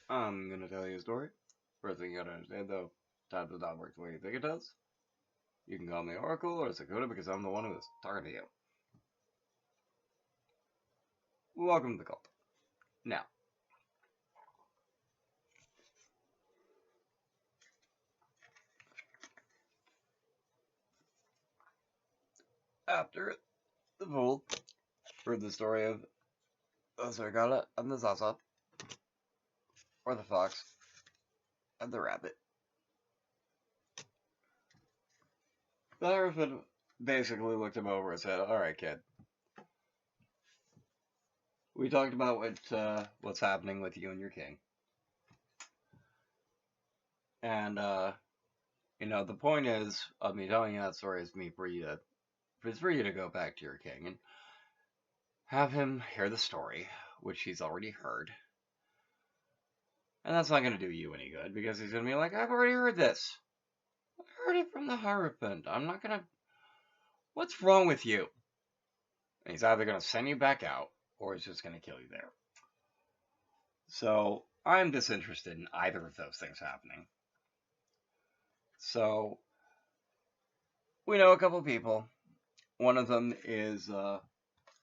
I'm gonna tell you a story. First thing you gotta understand though, time does not work the way you think it does. You can call me Oracle or Sakura because I'm the one who is talking to you. Welcome to the cult. Now, after the fool heard the story of Sargana and the Zaza, or the fox, and the rabbit, the Hierophant basically looked him over and said, "Alright, kid. We talked about what's happening with you and your king. And the point is of me telling you that story is for you to go back to your king and have him hear the story, which he's already heard. And that's not going to do you any good because he's going to be like, I've already heard this. I heard it from the Hierophant. I'm not going to. What's wrong with you? And he's either going to send you back out or he's just going to kill you there. So I'm disinterested in either of those things happening. So we know a couple people. One of them is a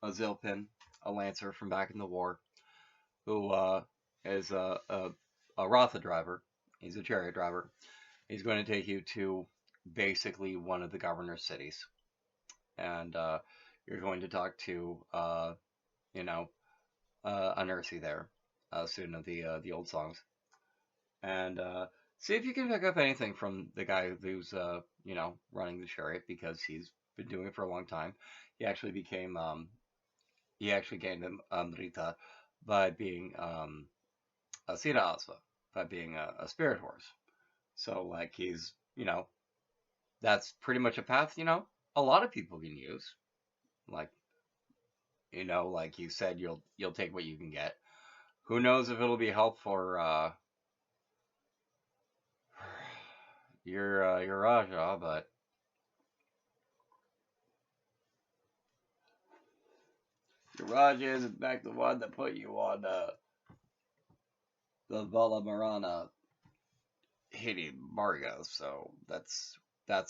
Zilpin, a lancer from back in the war, who is a Ratha driver. He's a chariot driver. He's going to take you to basically one of the governor's cities, and you're going to talk to a nursey there, a student of the old songs, and see if you can pick up anything from the guy who's running the chariot because he's been doing it for a long time. He actually became he actually gained Rita by being a Sita Asva, by being a spirit horse. So like he's that's pretty much a path a lot of people can use. Like like you said, you'll take what you can get. Who knows if it'll be helpful for your Raja, but your Raja is in fact the one that put you on the Valamarana hitting Marga, so that's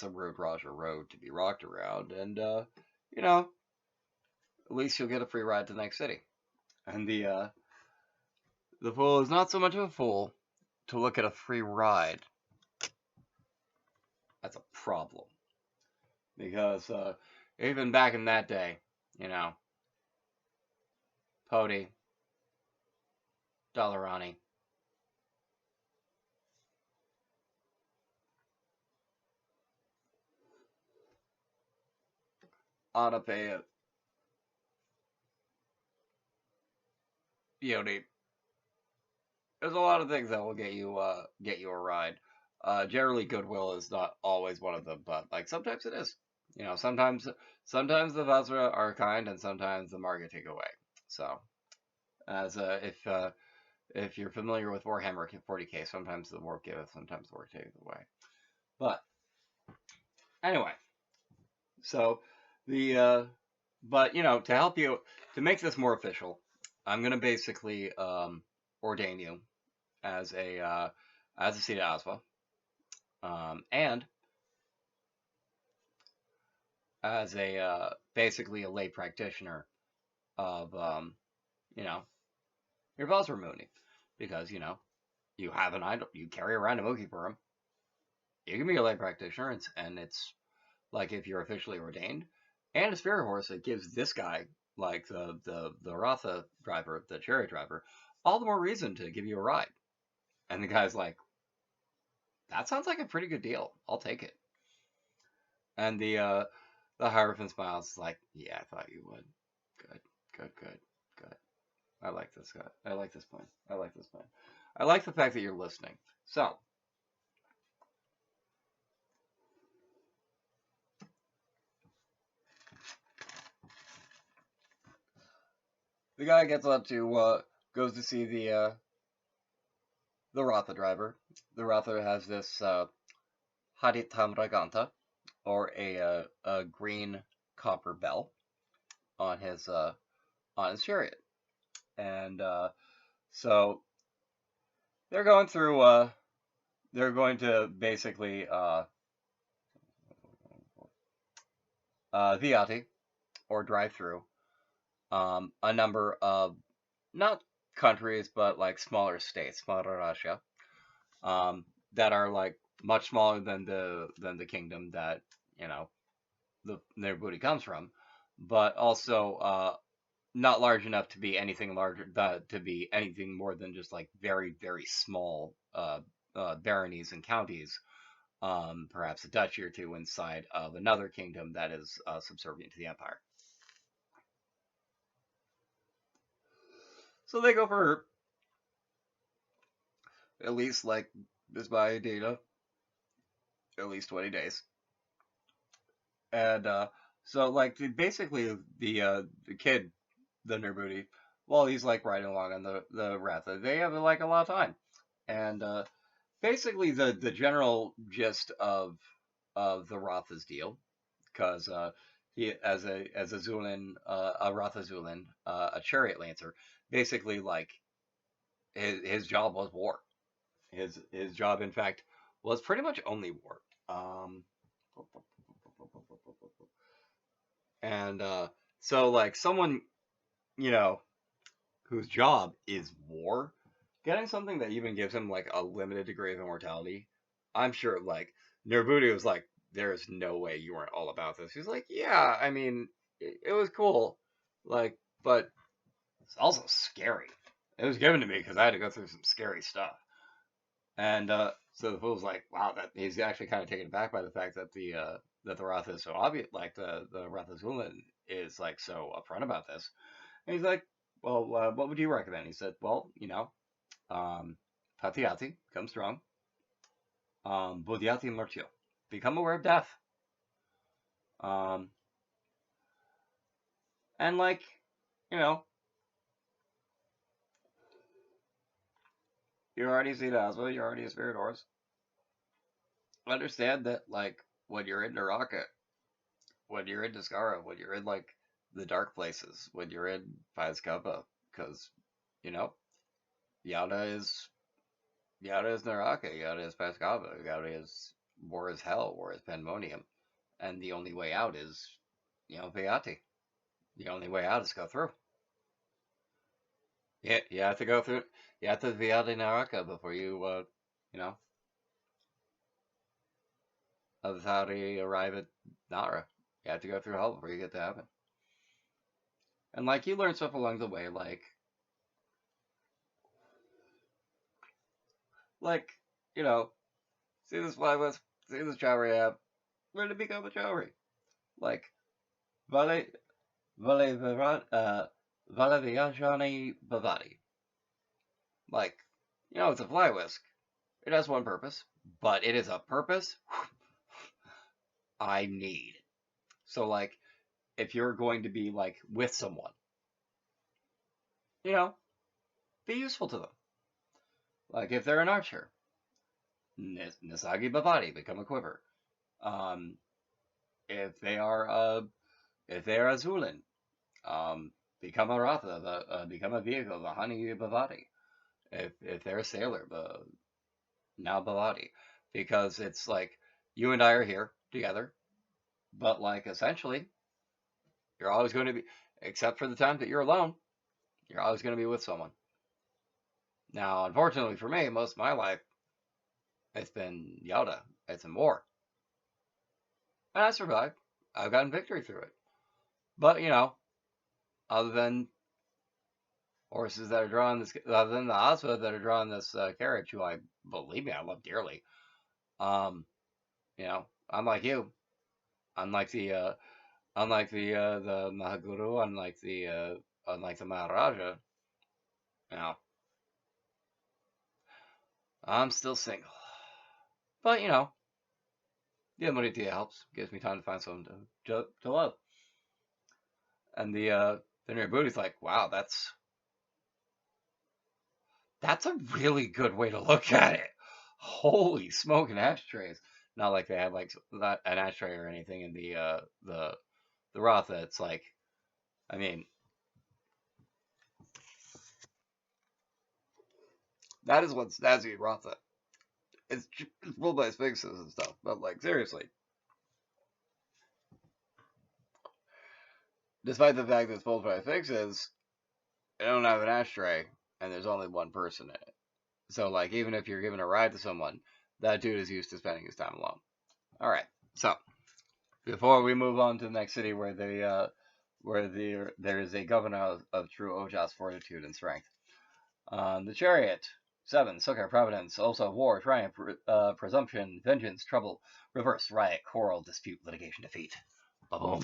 a road Raja road to be rocked around, and at least you'll get a free ride to the next city. And the fool is not so much of a fool to look at a free ride. That's a problem. Because even back in that day, Pody, Dollarani, ought to pay it. There's a lot of things that will get you a ride. Generally, goodwill is not always one of them, but like sometimes it is. Sometimes the Vasra are kind, and sometimes the Marga take away. So, as if you're familiar with Warhammer 40k, sometimes the Warp giveth, sometimes the Warp taketh away. But anyway, so the but to help you to make this more official, I'm gonna basically ordain you as a Sita Asva, and as a basically a lay practitioner of your Vasra Mooney, because you have an idol, you carry around a Mookie for him. You can be a lay practitioner, and it's like if you're officially ordained, and a spirit horse, it gives this guy, like the Ratha driver, the chariot driver, all the more reason to give you a ride. And the guy's like, that sounds like a pretty good deal. I'll take it. And the Hierophant smiles, like, yeah, I thought you would. Good, good, good, good. I like this guy. I like this plan. I like this plan. I like the fact that you're listening. So, the guy gets up to goes to see the Ratha driver. The Ratha has this Rathahadittamraghanta, or a green copper bell on his chariot, and so they're going through. They're going to basically Viati or drive through a number of not countries but like smaller states, smaller Russia, that are like much smaller than the kingdom that you know their booty comes from, but also not large enough to be anything larger to be anything more than just like very small baronies and counties, perhaps a duchy or two inside of another kingdom that is subservient to the empire. So they go for at least like this by data, at least 20 days, and so like basically the kid, the Nerbuti, while he's like riding along on the Ratha, they have like a lot of time, and basically the general gist of the Ratha's deal, because he as a Zulin, a Ratha Zulin, a chariot lancer, basically like his job was war. His job, in fact, was pretty much only war. Um, and so like someone you know whose job is war, getting something that even gives him like a limited degree of immortality, I'm sure like Nerbuti was like, there's no way you weren't all about this. He's like, yeah, I mean, it was cool, like, but it's also scary. It was given to me because I had to go through some scary stuff. And so the fool's like, wow, that he's actually kind of taken aback by the fact that the Wrath is so obvious, like the Wrath of Zulin is like so upfront about this. And he's like, well, what would you recommend? He said, well, um, Patiati, become strong. Budiati Murtio, become aware of death. Um, and like, you know, you already see Aswa, you already a Spirit Horse. Understand that, like, when you're in Naraka, when you're in Discara, when you're in, like, the dark places, when you're in Pazkaba, because, you know, Yada is Yada is Naraka, Yada is Pazkaba, Yada is War is Hell, War is Pandemonium, and the only way out is, Viati. The only way out is go through. Yeah, you have to go through. You have to Viati Naraka before you know, of how to arrive at Nara. You have to go through hell before you get to heaven. And like you learn stuff along the way, like you know, see this playlist, see this Chowry app, learn to become a Chowry. Like Vale Vale Vale Vijayani Bhavati. Like, it's a fly whisk. It has one purpose, but it is a purpose I need. So like if you're going to be like with someone, you know, be useful to them. Like if they're an archer, Nisagi Bhavati, become a quiver. Um, if they are a Zulin, um, become a Ratha, become a vehicle, the Honey Bhavati. If they're a sailor, now Bhavati, because it's like you and I are here together, but like essentially you're always going to be, except for the time that you're alone, you're always going to be with someone. Now, unfortunately for me, most of my life it's been Yoda, it's been war, and I survived. I've gotten victory through it. But other than horses that are drawing this, other than the Aswa that are drawing this carriage, who I believe me, I love dearly. Um, unlike you, unlike the Mahaguru, unlike the Maharaja, you know, I'm still single. But the Amoritia helps, gives me time to find someone to love. And the near booty's like, wow, that's a really good way to look at it. Holy smoking ashtrays! Not like they had like not an ashtray or anything in the Ratha. It's like, I mean, That is what's snazzy in Ratha. It's ruled by sphinxes and stuff, but like seriously, despite the fact that it's ruled by sphinxes, they don't have an ashtray, and there's only one person in it. So like, even if you're giving a ride to someone, that dude is used to spending his time alone. All right, so before we move on to the next city, there is a governor of true Ojas fortitude and strength. The chariot. 7. Succor, providence, also war, triumph, presumption, vengeance, trouble, reverse, riot, quarrel, dispute, litigation, defeat. Boom.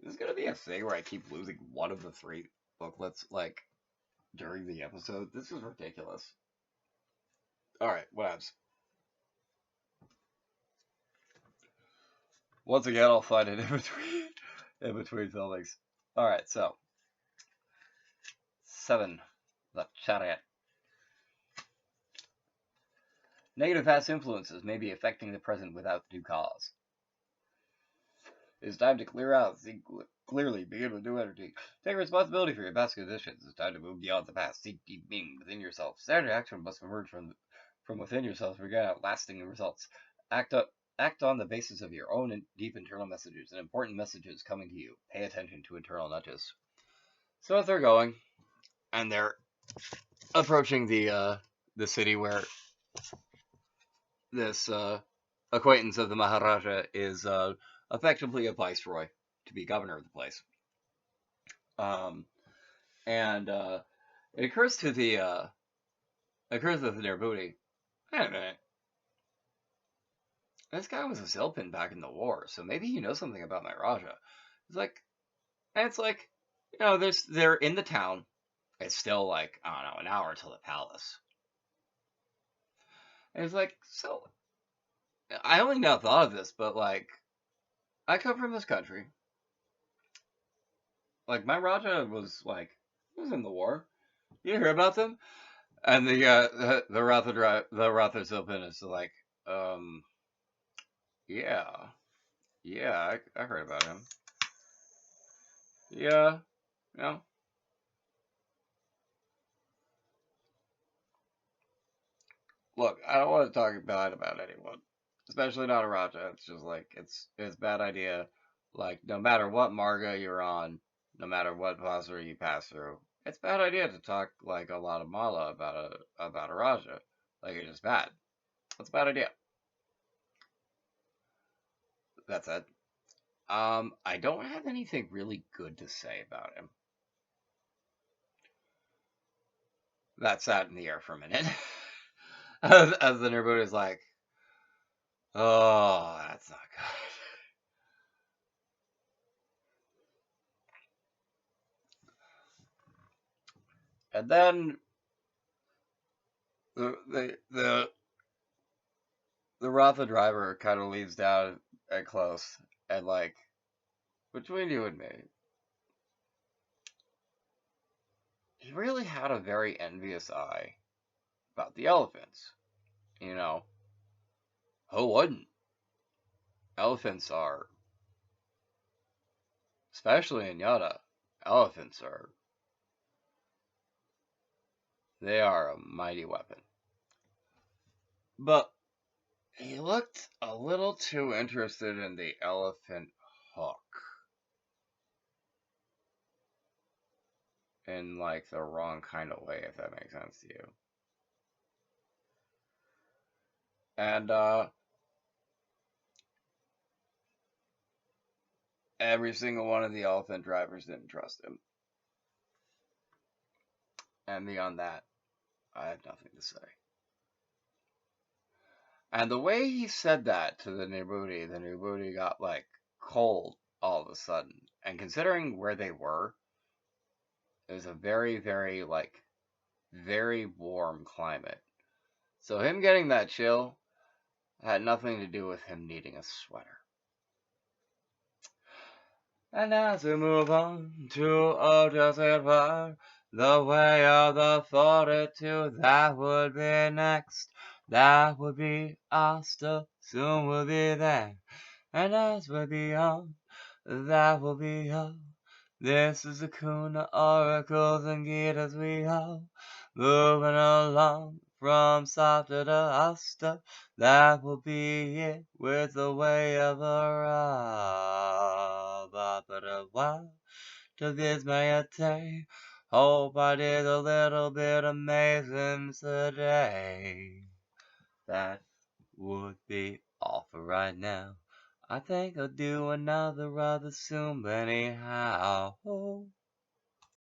This is gonna be a thing where I keep losing one of the 3 booklets, like, during the episode. This is ridiculous. Alright, what else? Once again, I'll find it in between filmings. Alright, so 7. The chariot. Negative past influences may be affecting the present without due cause. It's time to clear out, think clearly, begin with new energy. Take responsibility for your past conditions. It's time to move beyond the past. Seek deep meaning within yourself. Standard action must emerge from within yourself to get out lasting results. Act on the basis of your own deep internal messages and important messages coming to you. Pay attention to internal nudges. So if they're going, and they're approaching the city where this acquaintance of the Maharaja is effectively a viceroy, to be governor of the place. And it occurs to the Nirbudi, wait a minute, this guy was a Zilpin back in the war, so maybe he knows something about my Raja. It's like, they're in the town. It's still like, I don't know, an hour till the palace. And it's like, so, I only now thought of this, but like, I come from this country. Like, my Raja was like, he was in the war. You hear about them? And the Ratha Zilpin is like, yeah, I heard about him. Yeah, Look, I don't want to talk bad about anyone, especially not a Raja. It's just like it's a bad idea. Like no matter what Marga you're on, no matter what Vasra you pass through, it's a bad idea to talk like a lot of Mala about a Raja. Like it's just bad. It's a bad idea. That's it. I don't have anything really good to say about him. That sat in the air for a minute. as the Nirbuda is like, oh, that's not good. And then the Ratha driver kind of leaves down and close, and like, between you and me, he really had a very envious eye about the elephants. You know, who wouldn't? Elephants are, especially in Yada, elephants are, they are a mighty weapon. But he looked a little too interested in the elephant hook. In like the wrong kind of way, if that makes sense to you. And every single one of the elephant drivers didn't trust him. And beyond that, I have nothing to say. And the way he said that to the Nirbudi got like cold all of a sudden. And considering where they were, it was a very, very like very warm climate. So him getting that chill had nothing to do with him needing a sweater. And as we move on to Ojas the way of the fortitude, that would be next. That would be Asta, soon we'll be there. And as we beyond that will be all. This is the Kuna oracles and guitars we all moving along from softer to hoster. That will be it with the way of a rock. But a while to this may attain. Hope I did a little bit amazing today. That would be all for right now. I think I'll do another rather soon, but anyhow.